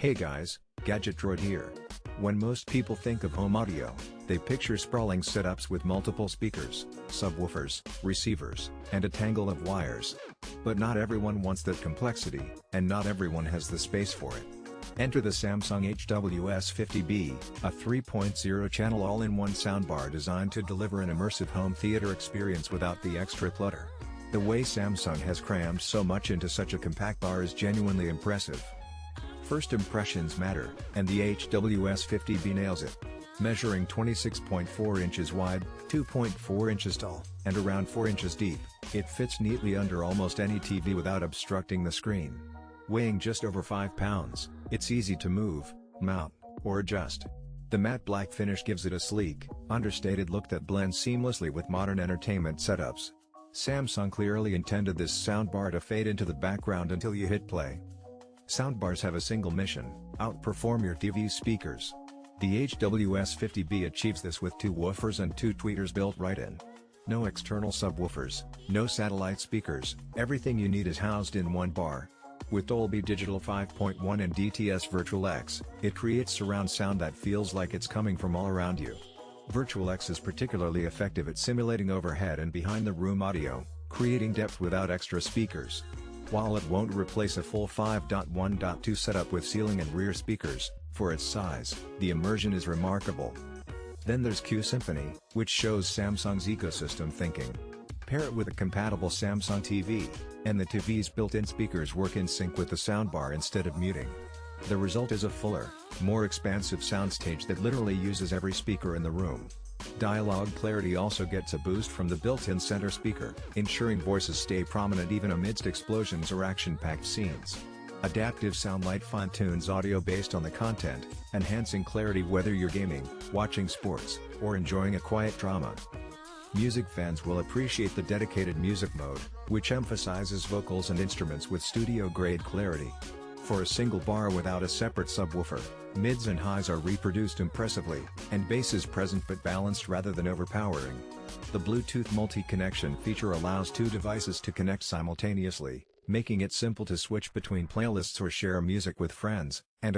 Hey guys, Gadget Droid here. When most people think of home audio, they picture sprawling setups with multiple speakers, subwoofers, receivers, and a tangle of wires. But not everyone wants that complexity, and not everyone has the space for it. Enter the Samsung HW S50B, a 3.0-channel all-in-one soundbar designed to deliver an immersive home theater experience without the extra clutter. The way Samsung has crammed so much into such a compact bar is genuinely impressive. First impressions matter, and the HW S50B nails it. Measuring 26.4 inches wide, 2.4 inches tall, and around 4 inches deep, it fits neatly under almost any TV without obstructing the screen. Weighing just over 5 pounds, it's easy to move, mount, or adjust. The matte black finish gives it a sleek, understated look that blends seamlessly with modern entertainment setups. Samsung clearly intended this soundbar to fade into the background until you hit play. Soundbars have a single mission: outperform your TV's speakers. The HW S50B achieves this with 2 woofers and 2 tweeters built right in. No external subwoofers, no satellite speakers, everything you need is housed in one bar. With Dolby Digital 5.1 and DTS Virtual X, it creates surround sound that feels like it's coming from all around you. Virtual X is particularly effective at simulating overhead and behind-the-room audio, creating depth without extra speakers. While it won't replace a full 5.1.2 setup with ceiling and rear speakers, for its size, the immersion is remarkable. Then there's Q-Symphony, which shows Samsung's ecosystem thinking. Pair it with a compatible Samsung TV, and the TV's built-in speakers work in sync with the soundbar instead of muting. The result is a fuller, more expansive soundstage that literally uses every speaker in the room. Dialogue clarity also gets a boost from the built-in center speaker, ensuring voices stay prominent even amidst explosions or action-packed scenes. Adaptive sound light fine-tunes audio based on the content, enhancing clarity whether you're gaming, watching sports, or enjoying a quiet drama. Music fans will appreciate the dedicated music mode, which emphasizes vocals and instruments with studio-grade clarity. For a single bar without a separate subwoofer, mids and highs are reproduced impressively, and bass is present but balanced rather than overpowering. The Bluetooth multi-connection feature allows 2 devices to connect simultaneously, making it simple to switch between playlists or share music with friends, and